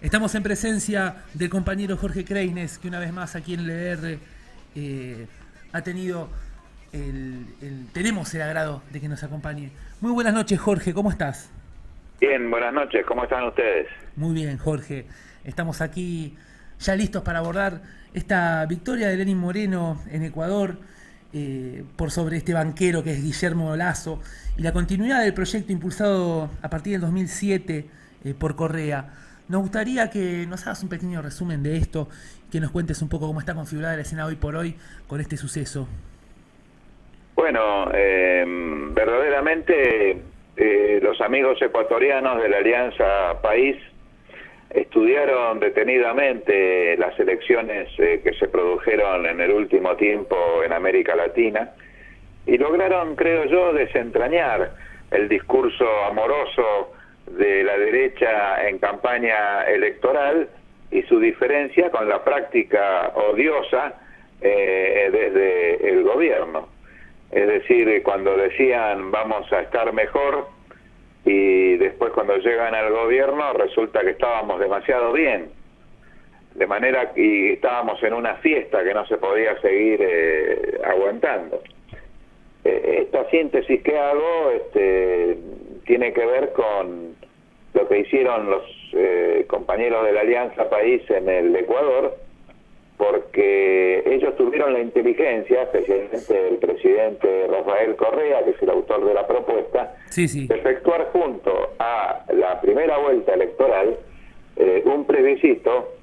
Estamos en presencia del compañero Jorge Kreines, que una vez más aquí en LR ha tenido tenemos el agrado de que nos acompañe. Muy buenas noches, Jorge, ¿cómo estás? Bien, buenas noches, ¿cómo están ustedes? Muy bien, Jorge. Estamos aquí ya listos para abordar esta victoria de Lenín Moreno en Ecuador por sobre este banquero que es Guillermo Lasso y la continuidad del proyecto impulsado a partir del 2007 por Correa. Nos gustaría que nos hagas un pequeño resumen de esto, que nos cuentes un poco cómo está configurada la escena hoy por hoy con este suceso. Bueno, verdaderamente los amigos ecuatorianos de la Alianza País estudiaron detenidamente las elecciones que se produjeron en el último tiempo en América Latina y lograron, creo yo, desentrañar el discurso amoroso de la derecha en campaña electoral y su diferencia con la práctica odiosa desde el gobierno. Es decir, cuando decían vamos a estar mejor y después cuando llegan al gobierno resulta que estábamos demasiado bien. De manera que estábamos en una fiesta que no se podía seguir aguantando. Esta síntesis que hago tiene que ver con lo que hicieron los compañeros de la Alianza País en el Ecuador, porque ellos tuvieron la inteligencia, especialmente el presidente Rafael Correa, que es el autor de la propuesta, de efectuar junto a la primera vuelta electoral un plebiscito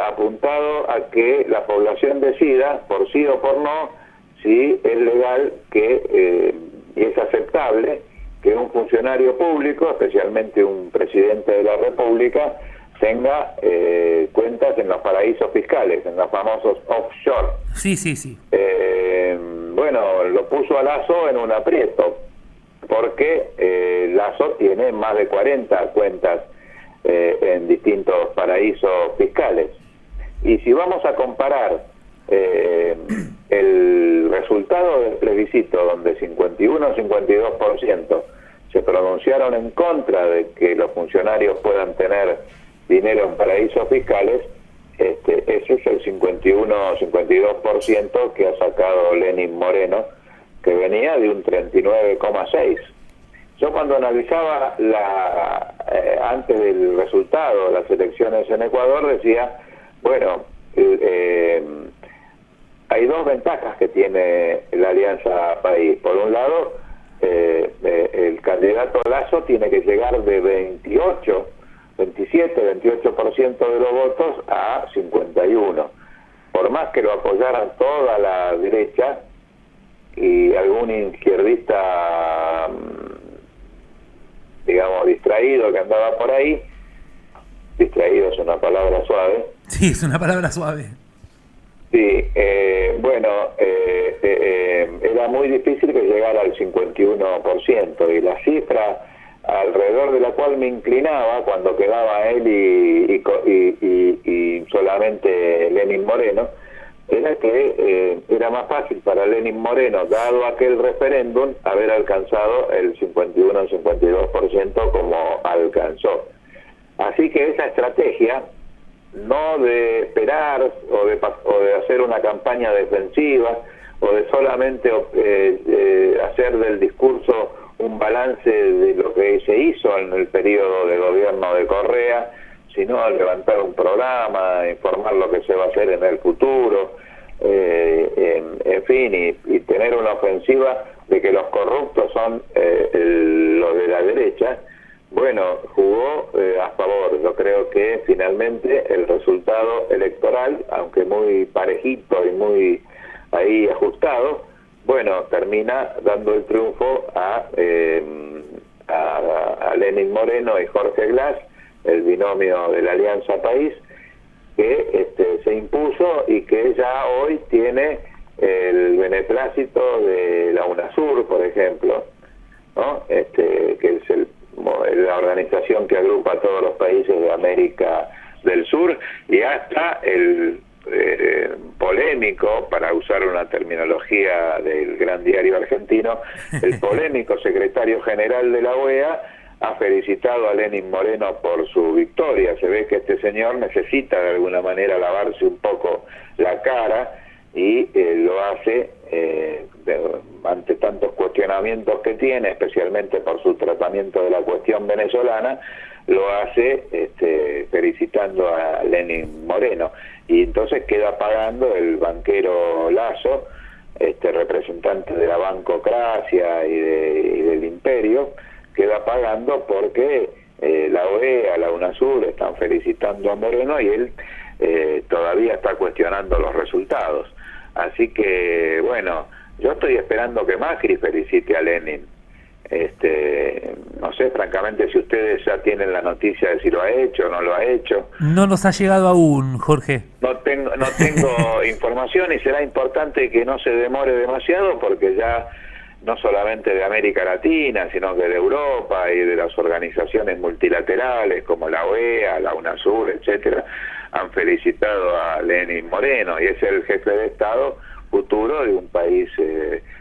apuntado a que la población decida, por sí o por no, si es legal y es aceptable que un funcionario público, especialmente un presidente de la República, tenga cuentas en los paraísos fiscales, en los famosos offshore. Bueno, lo puso a Lasso en un aprieto, porque Lasso tiene más de 40 cuentas en distintos paraísos fiscales. Y si vamos a comparar el resultado del plebiscito, donde 51-52% se pronunciaron en contra de que los funcionarios puedan tener dinero en paraísos fiscales, eso es el 51-52% que ha sacado Lenín Moreno, que venía de un 39,6%. Yo cuando analizaba antes del resultado de las elecciones en Ecuador decía, bueno, hay dos ventajas que tiene la Alianza País. Por un lado, el candidato Lasso tiene que llegar de 27-28% de los votos a 51%. Por más que lo apoyaran toda la derecha y algún izquierdista, digamos, distraído que andaba por ahí, distraído es una palabra suave. Sí, es una palabra suave. Sí, era muy difícil que llegara al 51%, y la cifra alrededor de la cual me inclinaba cuando quedaba él y solamente Lenín Moreno, era que era más fácil para Lenín Moreno, dado aquel referéndum, haber alcanzado el 51-52% como alcanzó. Así que esa estrategia, no de esperar o de hacer una campaña defensiva o de solamente hacer del discurso un balance de lo que se hizo en el periodo de gobierno de Correa, sino levantar un programa, informar lo que se va a hacer en el futuro, en fin, y tener una ofensiva de que los corruptos son los de la derecha. Bueno, jugó a favor. Yo creo que finalmente el resultado electoral, aunque muy parejito y muy ahí ajustado, bueno, termina dando el triunfo a Lenín Moreno y Jorge Glass, el binomio de la Alianza País, que se impuso y que ya hoy tiene el beneplácito de la UNASUR, por ejemplo, ¿no? Que es la organización que agrupa a todos los países de América del Sur, y hasta el polémico, para usar una terminología del gran diario argentino, el polémico secretario general de la OEA ha felicitado a Lenín Moreno por su victoria. Se ve que este señor necesita de alguna manera lavarse un poco la cara y lo hace ante tantos cuestionamientos que tiene, especialmente por su tratamiento de la cuestión venezolana, lo hace felicitando a Lenín Moreno. Y entonces queda pagando el banquero Lasso, representante de la bancocracia y del imperio, queda pagando porque la OEA, la UNASUR están felicitando a Moreno y él todavía está cuestionando los resultados. Así que, bueno, yo estoy esperando que Macri felicite a Lenin. No sé, francamente, si ustedes ya tienen la noticia de si lo ha hecho o no lo ha hecho. No nos ha llegado aún, Jorge. No tengo información, y será importante que no se demore demasiado, porque ya no solamente de América Latina, sino que de Europa y de las organizaciones multilaterales como la OEA, la UNASUR, etcétera, han felicitado a Lenín Moreno, y es el jefe de Estado futuro de un país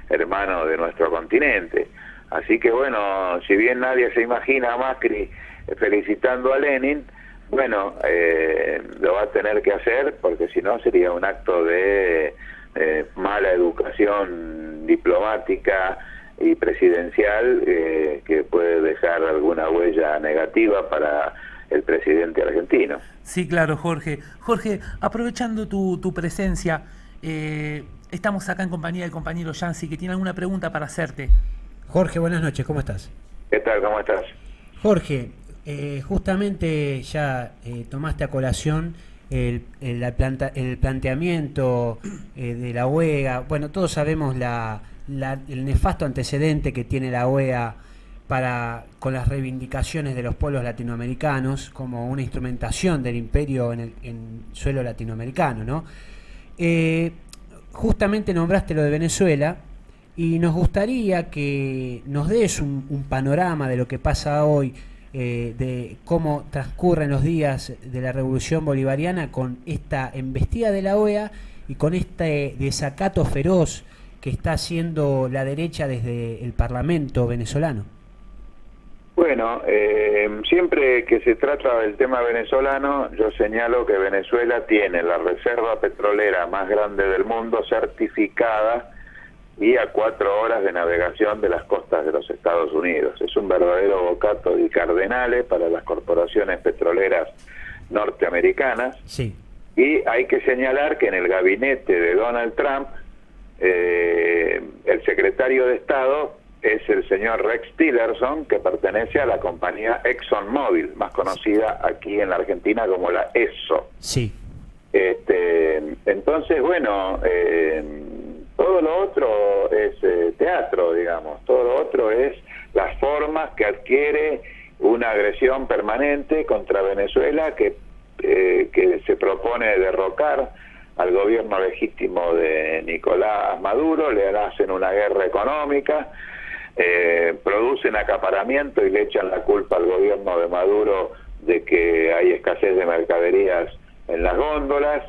hermano de nuestro continente. Así que bueno, si bien nadie se imagina a Macri felicitando a Lenin, bueno, lo va a tener que hacer, porque si no sería un acto de mala educación diplomática y presidencial que puede dejar alguna huella negativa para el presidente argentino. Sí, claro, Jorge. Jorge, aprovechando tu presencia, estamos acá en compañía del compañero Yancy, que tiene alguna pregunta para hacerte. Jorge, buenas noches, ¿cómo estás? ¿Qué tal? ¿Cómo estás? Jorge, justamente ya tomaste a colación el planteamiento de la OEA. Bueno, todos sabemos el nefasto antecedente que tiene la OEA con las reivindicaciones de los pueblos latinoamericanos como una instrumentación del imperio en suelo latinoamericano, ¿no? Justamente nombraste lo de Venezuela, y nos gustaría que nos des un panorama de lo que pasa hoy, de cómo transcurren los días de la Revolución Bolivariana con esta embestida de la OEA y con este desacato feroz que está haciendo la derecha desde el Parlamento venezolano. Bueno, siempre que se trata del tema venezolano, yo señalo que Venezuela tiene la reserva petrolera más grande del mundo certificada y a 4 horas de navegación de las costas de los Estados Unidos. Es un verdadero bocato di Cardenale para las corporaciones petroleras norteamericanas. Sí. Y hay que señalar que en el gabinete de Donald Trump, el secretario de Estado es el señor Rex Tillerson, que pertenece a la compañía ExxonMobil, más conocida aquí en la Argentina como la ESSO. Sí. Entonces, bueno, todo lo otro es teatro, digamos. Todo lo otro es las formas que adquiere una agresión permanente contra Venezuela que se propone derrocar al gobierno legítimo de Nicolás Maduro. Le hacen una guerra económica, producen acaparamiento y le echan la culpa al gobierno de Maduro de que hay escasez de mercaderías en las góndolas,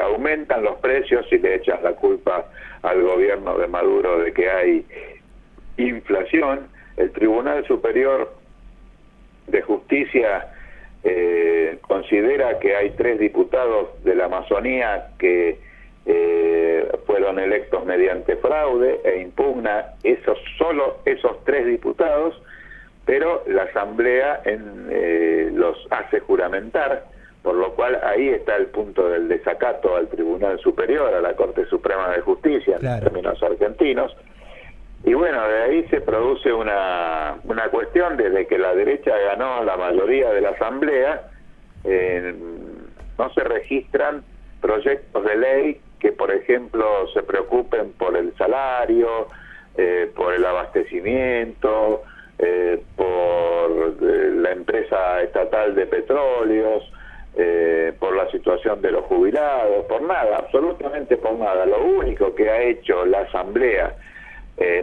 aumentan los precios y le echan la culpa al gobierno de Maduro de que hay inflación. El Tribunal Superior de Justicia considera que hay 3 diputados de la Amazonía que fueron electos mediante fraude e impugna solo esos 3 diputados, pero la Asamblea los hace juramentar, por lo cual ahí está el punto del desacato al Tribunal Superior, a la Corte Suprema de Justicia, claro, en términos argentinos. Y bueno, de ahí se produce una cuestión. Desde que la derecha ganó la mayoría de la Asamblea, no se registran proyectos de ley que, por ejemplo, se preocupen por el salario, por el abastecimiento, por la empresa estatal de petróleos, por la situación de los jubilados, por nada, absolutamente por nada. Lo único que ha hecho la Asamblea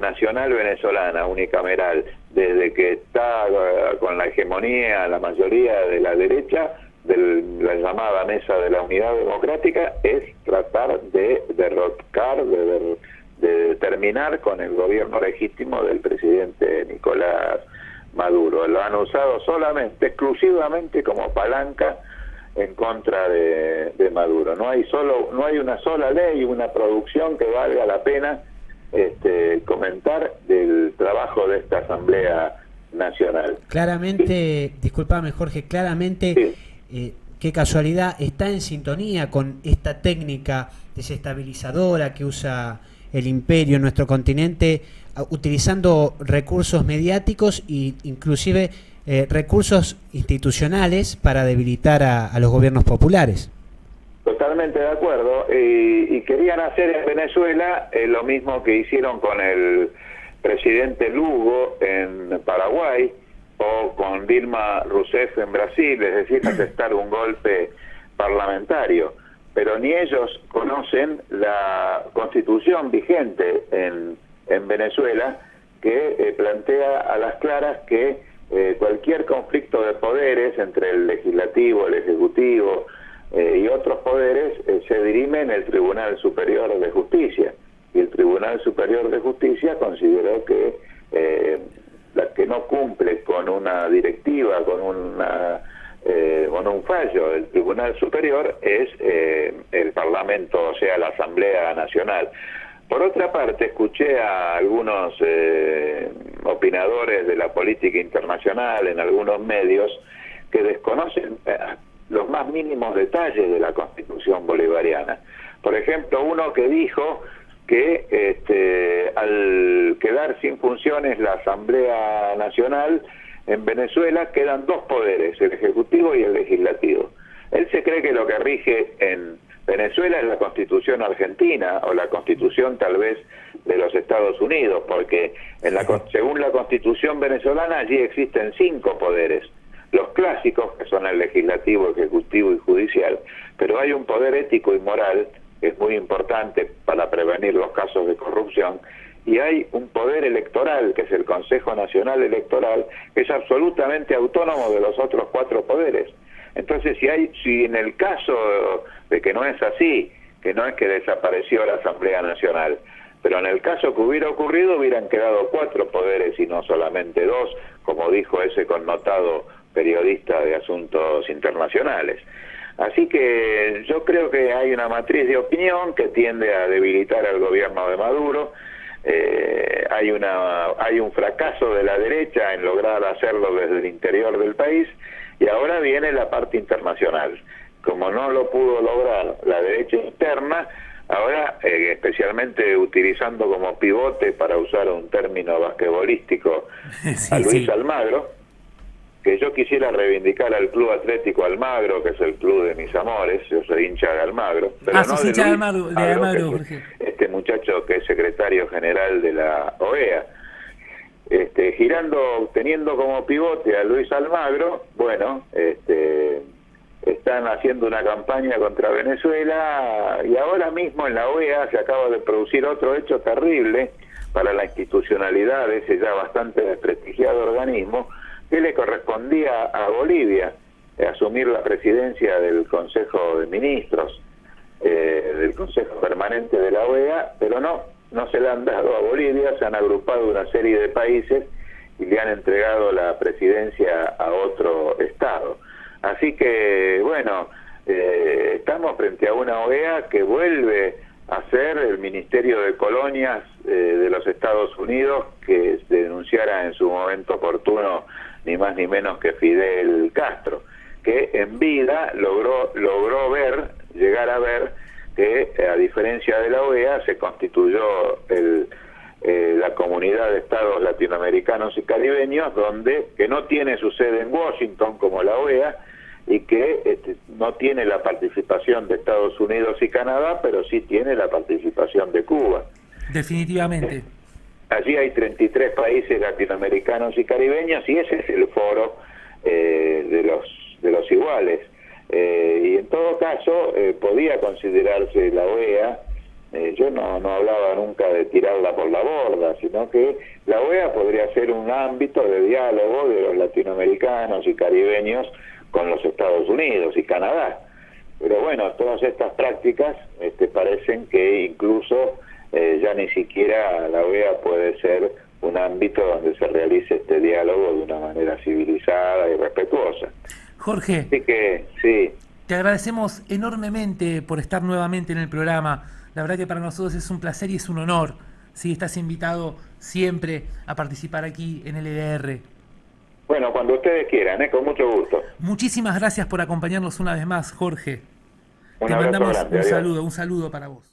Nacional Venezolana unicameral, desde que está con la hegemonía, la mayoría de la derecha, de la llamada Mesa de la Unidad Democrática, es tratar de derrocar, de terminar con el gobierno legítimo del presidente Nicolás Maduro. Lo han usado solamente, exclusivamente como palanca en contra de Maduro. No hay una sola ley, una producción que valga la pena comentar del trabajo de esta Asamblea Nacional. Claramente, discúlpame Jorge, claramente, Sí. qué casualidad, está en sintonía con esta técnica desestabilizadora que usa el imperio en nuestro continente, utilizando recursos mediáticos e inclusive recursos institucionales para debilitar a los gobiernos populares. Totalmente de acuerdo. Y querían hacer en Venezuela lo mismo que hicieron con el presidente Lugo en Paraguay o con Dilma Rousseff en Brasil, es decir, aceptar un golpe parlamentario. Pero ni ellos conocen la constitución vigente en Venezuela, que plantea a las claras que cualquier conflicto de poderes entre el legislativo, el ejecutivo y otros poderes se dirime en el Tribunal Superior de Justicia. Y el Tribunal Superior de Justicia consideró que la que no cumple con una directiva, con un fallo del Tribunal Superior es el Parlamento, o sea, la Asamblea Nacional. Por otra parte, escuché a algunos opinadores de la política internacional en algunos medios que desconocen los más mínimos detalles de la Constitución bolivariana. Por ejemplo, uno que dijo que al quedar sin funciones la Asamblea Nacional en Venezuela quedan dos poderes, el Ejecutivo y el Legislativo. Él se cree que lo que rige en Venezuela es la Constitución argentina o la Constitución tal vez de los Estados Unidos, porque según la Constitución venezolana allí existen 5 poderes, los clásicos que son el legislativo, ejecutivo y judicial, pero hay un poder ético y moral que es muy importante para prevenir los casos de corrupción, y hay un poder electoral que es el Consejo Nacional Electoral, que es absolutamente autónomo de los otros 4 poderes. Entonces, si en el caso de que no es así, que no es que desapareció la Asamblea Nacional, pero en el caso que hubiera ocurrido, hubieran quedado 4 poderes y no solamente 2, como dijo ese connotado periodista de asuntos internacionales. Así que yo creo que hay una matriz de opinión que tiende a debilitar al gobierno de Maduro. Hay un fracaso de la derecha en lograr hacerlo desde el interior del país, y ahora viene la parte internacional. Como no lo pudo lograr la derecha interna, ahora especialmente utilizando como pivote, para usar un término basquetbolístico, a Luis Almagro, que yo quisiera reivindicar al Club Atlético Almagro, que es el club de mis amores. Yo soy hincha de Almagro, pero no sos de hincha Luis de Almagro, que Jorge. este muchacho que es secretario general de la OEA. Teniendo como pivote a Luis Almagro, bueno, están haciendo una campaña contra Venezuela, y ahora mismo en la OEA se acaba de producir otro hecho terrible para la institucionalidad de ese ya bastante desprestigiado organismo, que le correspondía a Bolivia asumir la presidencia del Consejo de Ministros, del Consejo Permanente de la OEA, pero no se le han dado a Bolivia, se han agrupado una serie de países y le han entregado la presidencia a otro Estado. Así que, bueno, estamos frente a una OEA que vuelve a ser el Ministerio de Colonias de los Estados Unidos, que denunciara en su momento oportuno ni más ni menos que Fidel Castro, que en vida logró llegar a ver que, a diferencia de la OEA, se constituyó la Comunidad de Estados Latinoamericanos y Caribeños, que no tiene su sede en Washington como la OEA, y que no tiene la participación de Estados Unidos y Canadá, pero sí tiene la participación de Cuba. Definitivamente. Allí hay 33 países latinoamericanos y caribeños, y ese es el foro de los iguales. Y en todo caso, podía considerarse la OEA, yo no hablaba nunca de tirarla por la borda, sino que la OEA podría ser un ámbito de diálogo de los latinoamericanos y caribeños con los Estados Unidos y Canadá. Pero bueno, todas estas prácticas parecen que incluso ya ni siquiera la OEA puede ser un ámbito donde se realice este diálogo de una manera civilizada y respetuosa. Jorge, Así que, sí, te agradecemos enormemente por estar nuevamente en el programa. La verdad que para nosotros es un placer y es un honor. Sí, estás invitado siempre a participar aquí en LDR. bueno, cuando ustedes quieran, con mucho gusto. Muchísimas gracias por acompañarnos una vez más, Jorge. Un Te abrazo mandamos grande, adiós. un saludo para vos.